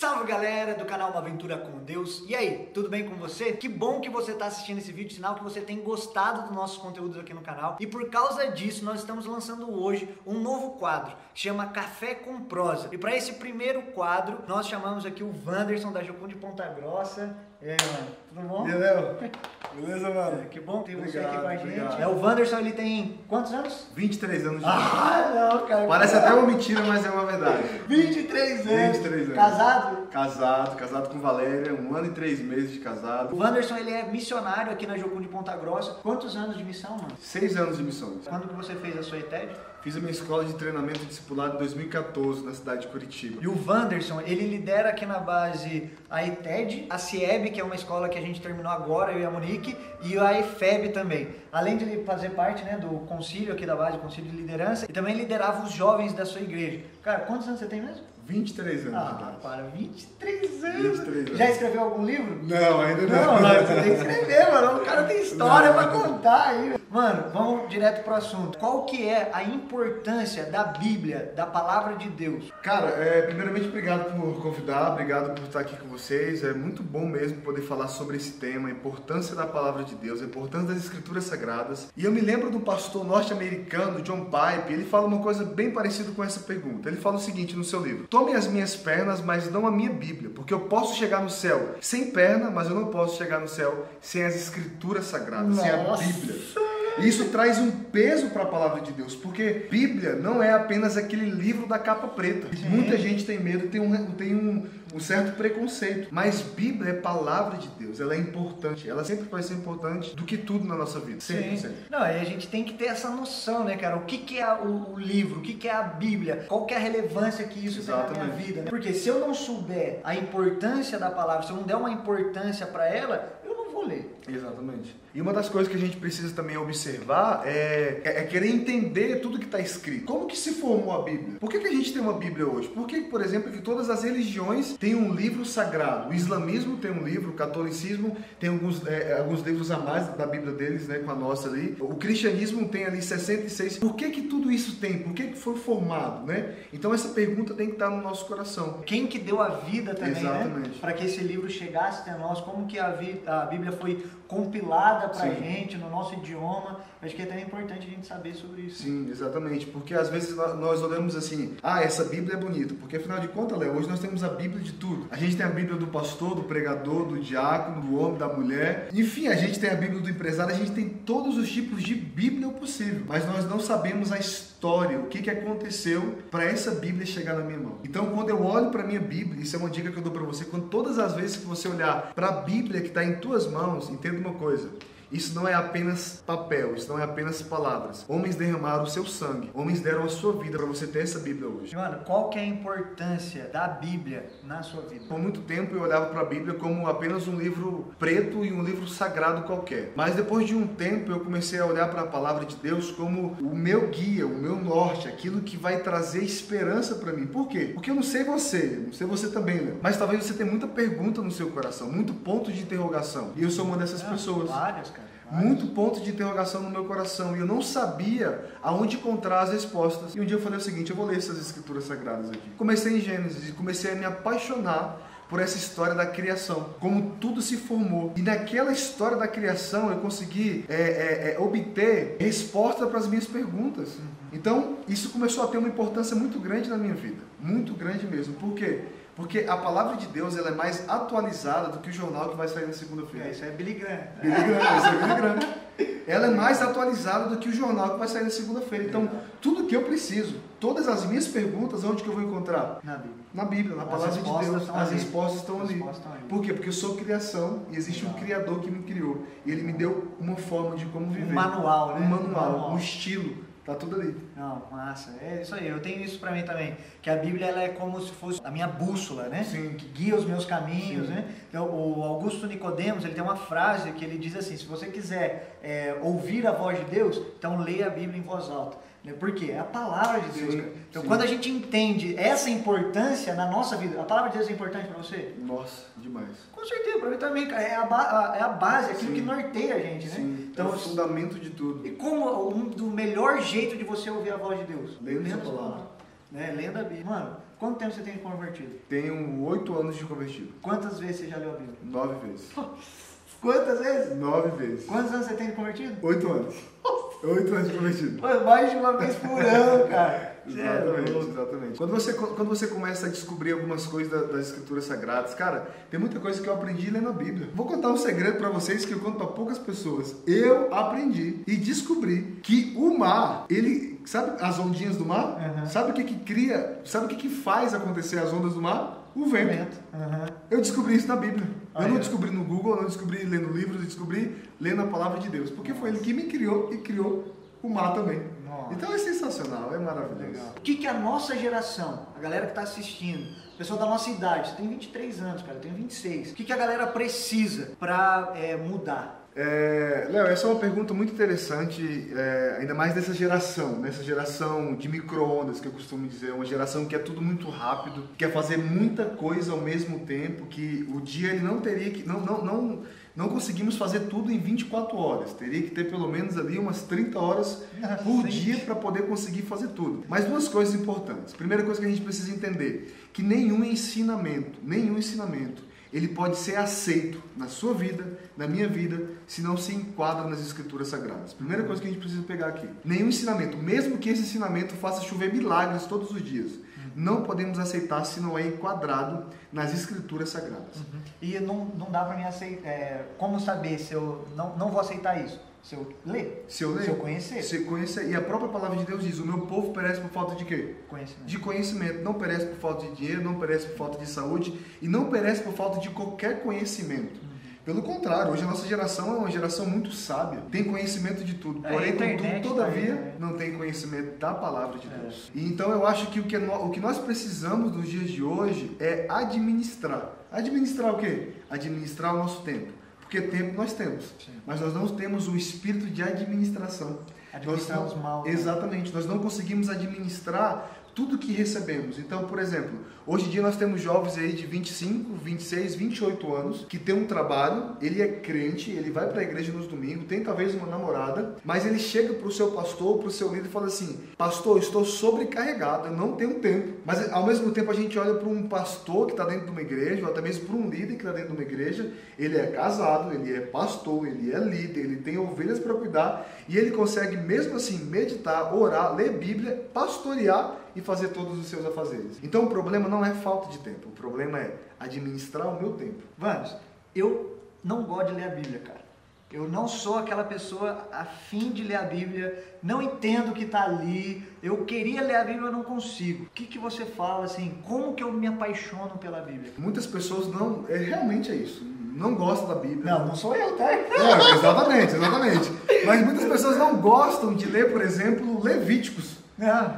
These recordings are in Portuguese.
Salve galera do canal Uma Aventura com Deus. E aí, tudo bem com você? Que bom que você está assistindo esse vídeo, sinal que você tem gostado dos nossos conteúdos aqui no canal. E por causa disso, nós estamos lançando hoje um novo quadro, chama Café com Prosa. E para esse primeiro quadro, nós chamamos aqui o Wanderson da Jocum de Ponta Grossa. E aí, mano, tudo bom? E aí, Léo? Beleza, mano? Que bom ter você Obrigado, aqui com a gente. obrigado. O Wanderson, ele tem quantos anos? 23 anos de Não, cara. Parece até uma mentira, mas é uma verdade. 23 anos. 23 anos. Casado? Casado com Valéria, 1 ano e 3 meses de casado. O Wanderson, ele é missionário aqui na Jocum de Ponta Grossa. Quantos anos de missão, mano? 6 anos de missões. Quando que você fez a sua ETED? Fiz a minha escola de treinamento discipulado em 2014, na cidade de Curitiba. E o Wanderson, ele lidera aqui na base a ETED, a CIEB, que é uma escola que a gente terminou agora, eu e a Monique, e a EFEB também. Além de ele fazer parte, né, do concílio aqui da base, concílio de liderança, e também liderava os jovens da sua igreja. Cara, quantos anos você tem mesmo? 23 anos de idade. Para, 23 anos. 23 anos. Já escreveu algum livro? Não, ainda não. Não, você tem que escrever, mano. O cara tem história pra contar aí. Mano, vamos direto pro assunto. Qual que é a importância da Bíblia, da palavra de Deus? Cara, primeiramente obrigado por convidar, obrigado por estar aqui com vocês. É muito bom mesmo poder falar sobre esse tema, a importância da palavra de Deus, a importância das escrituras sagradas. E eu me lembro do pastor norte-americano, John Piper, ele fala uma coisa bem parecida com essa pergunta. Ele fala o seguinte no seu livro: tome as minhas pernas, mas não a minha Bíblia, porque eu posso chegar no céu sem perna, mas eu não posso chegar no céu sem as escrituras sagradas, sem a Bíblia. E isso traz um peso para a palavra de Deus, porque Bíblia não é apenas aquele livro da capa preta. Sim. Muita gente tem medo, tem um certo preconceito, mas Bíblia é palavra de Deus, ela é importante, ela sempre vai ser importante do que tudo na nossa vida. Sempre, Sim. sempre. Não, e a gente tem que ter essa noção, né, cara? O que é o livro, o que é a Bíblia, qual que é a relevância que isso tem na minha vida, né? Porque se eu não souber a importância da palavra, se eu não der uma importância para ela, eu não vou ler. Exatamente. E uma das coisas que a gente precisa também observar é querer entender tudo que está escrito. Como que se formou a Bíblia? Por que a gente tem uma Bíblia hoje? Por que, por exemplo, que todas as religiões têm um livro sagrado? O islamismo tem um livro, o catolicismo tem alguns livros a mais da Bíblia deles, né, com a nossa ali. O cristianismo tem ali 66. Por que tudo isso tem? Por que foi formado, né? Então essa pergunta tem que estar no nosso coração. Quem que deu a vida também, Exatamente. né? Para que esse livro chegasse até nós, como que a Bíblia foi compilada pra Sim. gente, no nosso idioma. Acho que é também importante a gente saber sobre isso. Sim, exatamente, porque às vezes nós olhamos assim, essa Bíblia é bonita, porque afinal de contas, Léo, hoje nós temos a Bíblia de tudo. A gente tem a Bíblia do pastor, do pregador, do diácono, do homem, da mulher. Enfim, a gente tem a Bíblia do empresário, a gente tem todos os tipos de Bíblia possível, mas nós não sabemos a história, o que aconteceu para essa Bíblia chegar na minha mão. Então, quando eu olho para a minha Bíblia, isso é uma dica que eu dou para você, quando todas as vezes que você olhar para a Bíblia que está em tuas mãos, entenda uma coisa: isso não é apenas papel, isso não é apenas palavras. Homens derramaram o seu sangue, homens deram a sua vida para você ter essa Bíblia hoje. Mano, qual que é a importância da Bíblia na sua vida? Por muito tempo eu olhava para a Bíblia como apenas um livro preto e um livro sagrado qualquer. Mas depois de um tempo eu comecei a olhar para a palavra de Deus como o meu guia, o meu norte, aquilo que vai trazer esperança para mim. Por quê? Porque eu não sei você também, Léo. Mas talvez você tenha muita pergunta no seu coração, muito ponto de interrogação. E eu sou uma dessas pessoas. Várias, cara. Muito ponto de interrogação no meu coração, e eu não sabia aonde encontrar as respostas. E um dia eu falei o seguinte: eu vou ler essas escrituras sagradas aqui. Comecei em Gênesis e comecei a me apaixonar por essa história da criação, como tudo se formou. E naquela história da criação eu consegui obter resposta para as minhas perguntas. Então isso começou a ter uma importância muito grande na minha vida, muito grande mesmo. Por quê? Porque a palavra de Deus, ela é mais atualizada do que o jornal que vai sair na segunda-feira. Isso é Billy Graham. Isso é Billy Graham. Ela é mais atualizada do que o jornal que vai sair na segunda-feira. Então, tudo que eu preciso, todas as minhas perguntas, onde que eu vou encontrar? Na Bíblia. Na Bíblia, na palavra de Deus. As respostas estão ali. Por quê? Porque eu sou criação e existe um Criador que me criou. E Ele me deu uma forma de como viver. Um manual, né? Um manual, um estilo. Tá tudo ali. Não, massa. É isso aí. Eu tenho isso pra mim também. Que a Bíblia, ela é como se fosse a minha bússola, né? Sim. Que guia os meus caminhos, Sim. né? Então, o Augusto Nicodemos, ele tem uma frase que ele diz assim: se você quiser ouvir a voz de Deus, então leia a Bíblia em voz alta. Por quê? É a palavra de Deus. Sim, então, sim. quando a gente entende essa importância na nossa vida, a palavra de Deus é importante pra você? Nossa, demais. Com certeza, pra mim também, cara. É a base, aquilo Sim. que norteia a gente, né? Sim. Então, É o fundamento de tudo. e como do melhor jeito de você ouvir a voz de Deus? Lendo a palavra. Né? Lendo a Bíblia. Mano, Quanto tempo você tem de convertido? Tenho 8 anos de convertido. Quantas vezes você já leu a Bíblia? 9 vezes. Quantas vezes? 9 vezes. Quantos anos você tem de convertido? 8 anos. 8 anos de convertido. Pô, mais de uma vez por ano, cara. Exatamente, exatamente. Quando você começa a descobrir algumas coisas das escrituras sagradas, cara, tem muita coisa que eu aprendi lendo a Bíblia. Vou contar um segredo pra vocês que eu conto pra poucas pessoas. Eu aprendi e descobri que o mar, ele, sabe as ondinhas do mar? Uhum. Sabe o que que cria, sabe o que que faz acontecer as ondas do mar? O vento. Uhum. Eu descobri isso na Bíblia. Eu não é. descobri no Google, eu não descobri lendo livros, eu descobri lendo a palavra de Deus. Porque foi Ele que me criou e criou o mar também. Nossa. Então é sensacional, é maravilhoso. Legal. O que a nossa geração, a galera que está assistindo, pessoa da nossa idade, você tem 23 anos, cara, eu tenho 26. O que a galera precisa para mudar? Léo, essa é uma pergunta muito interessante, ainda mais nessa geração de micro-ondas que eu costumo dizer, uma geração que é tudo muito rápido, quer fazer muita coisa ao mesmo tempo, que o dia ele não teria que, não conseguimos fazer tudo em 24 horas, teria que ter pelo menos ali umas 30 horas por dia para poder conseguir fazer tudo. Mas duas coisas importantes. Primeira coisa que a gente precisa entender, que nenhum ensinamento, ele pode ser aceito na sua vida, na minha vida, se não se enquadra nas escrituras sagradas. Primeira coisa que a gente precisa pegar aqui. Nenhum ensinamento, mesmo que esse ensinamento faça chover milagres todos os dias, não podemos aceitar se não é enquadrado nas escrituras sagradas. E não dá para mim aceitar. Como saber se eu não vou aceitar isso? Se eu ler? Se eu conhecer. Se conhecer. E a própria palavra de Deus diz, o meu povo perece por falta de quê? Conhecimento. De conhecimento. Não perece por falta de dinheiro, não perece por falta de saúde e não perece por falta de qualquer conhecimento. Pelo contrário, hoje a nossa geração é uma geração muito sábia, tem conhecimento de tudo, porém, contudo, todavia, não tem conhecimento da palavra de Deus. E então eu acho que o que nós precisamos nos dias de hoje é administrar. Administrar o quê? Administrar o nosso tempo. Porque tempo nós temos, mas nós não temos o espírito de administração. Administrar os mal. Exatamente, nós não conseguimos administrar tudo que recebemos. Então, por exemplo, hoje em dia nós temos jovens aí de 25, 26, 28 anos que tem um trabalho, ele é crente, ele vai para a igreja nos domingos, tem talvez uma namorada, mas ele chega para o seu pastor, para o seu líder e fala assim, pastor, estou sobrecarregado, eu não tenho tempo. Mas ao mesmo tempo a gente olha para um pastor que está dentro de uma igreja, ou até mesmo para um líder que está dentro de uma igreja, ele é casado, ele é pastor, ele é líder, ele tem ovelhas para cuidar e ele consegue mesmo assim meditar, orar, ler Bíblia, pastorear e fazer todos os seus afazeres. Então o problema não é falta de tempo, o problema é administrar o meu tempo. Vamos, eu não gosto de ler a Bíblia, cara. Eu não sou aquela pessoa a fim de ler a Bíblia, não entendo o que está ali, eu queria ler a Bíblia, mas não consigo. O que você fala assim, como que eu me apaixono pela Bíblia? Muitas pessoas não, realmente é isso, não gostam da Bíblia. Não sou eu, tá? Exatamente. Mas muitas pessoas não gostam de ler, por exemplo, Levíticos,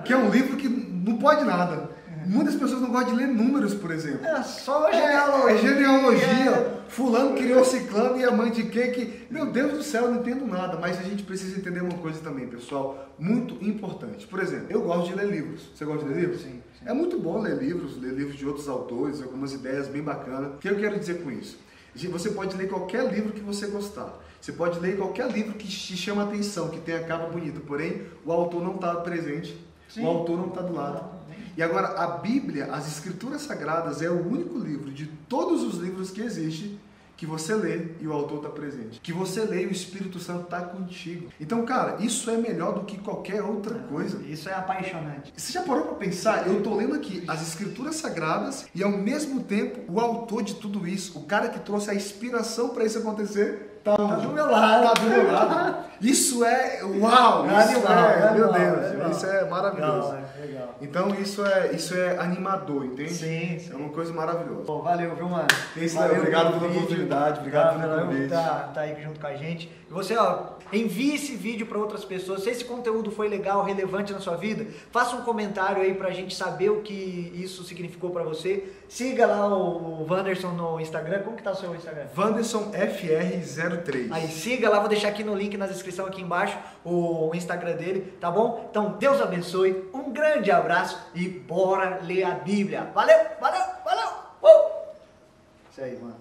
que é um livro que não pode nada. Muitas pessoas não gostam de ler números, por exemplo. É só genealogia. Genealogia. Fulano criou ciclano e a mãe de quem que... Meu Deus do céu, eu não entendo nada. Mas a gente precisa entender uma coisa também, pessoal, muito importante. Por exemplo, eu gosto de ler livros. Você gosta de ler livros? Sim. É muito bom ler livros de outros autores, algumas ideias bem bacanas. O que eu quero dizer com isso? Você pode ler qualquer livro que você gostar. Você pode ler qualquer livro que te chama a atenção, que tenha capa bonita. Porém, o autor não está presente. Sim. O autor não está do lado. E agora, a Bíblia, as Escrituras Sagradas, é o único livro de todos os livros que existe que você lê e o autor está presente. Que você lê e o Espírito Santo está contigo. Então, cara, isso é melhor do que qualquer outra coisa. Isso é apaixonante. Você já parou para pensar? Eu estou lendo aqui as Escrituras Sagradas e, ao mesmo tempo, o autor de tudo isso, o cara que trouxe a inspiração para isso acontecer, tá do meu lado. Tá do meu lado. Isso é uau! Meu Deus, isso é maravilhoso. Legal. Então isso é animador, entende? Sim. É uma coisa maravilhosa. Pô, valeu, viu, mano? Obrigado pela oportunidade, obrigado pelo convite. Tá aí junto com a gente. E você, envie esse vídeo para outras pessoas. Se esse conteúdo foi legal, relevante na sua vida, faça um comentário aí pra gente saber o que isso significou pra você. Siga lá o Wanderson no Instagram. Como que tá o seu Instagram? Wanderson FR03. Aí siga lá, vou deixar aqui no link na descrição aqui embaixo o Instagram dele, tá bom? Então Deus abençoe, um grande abraço e bora ler a Bíblia. Valeu! Isso aí, mano.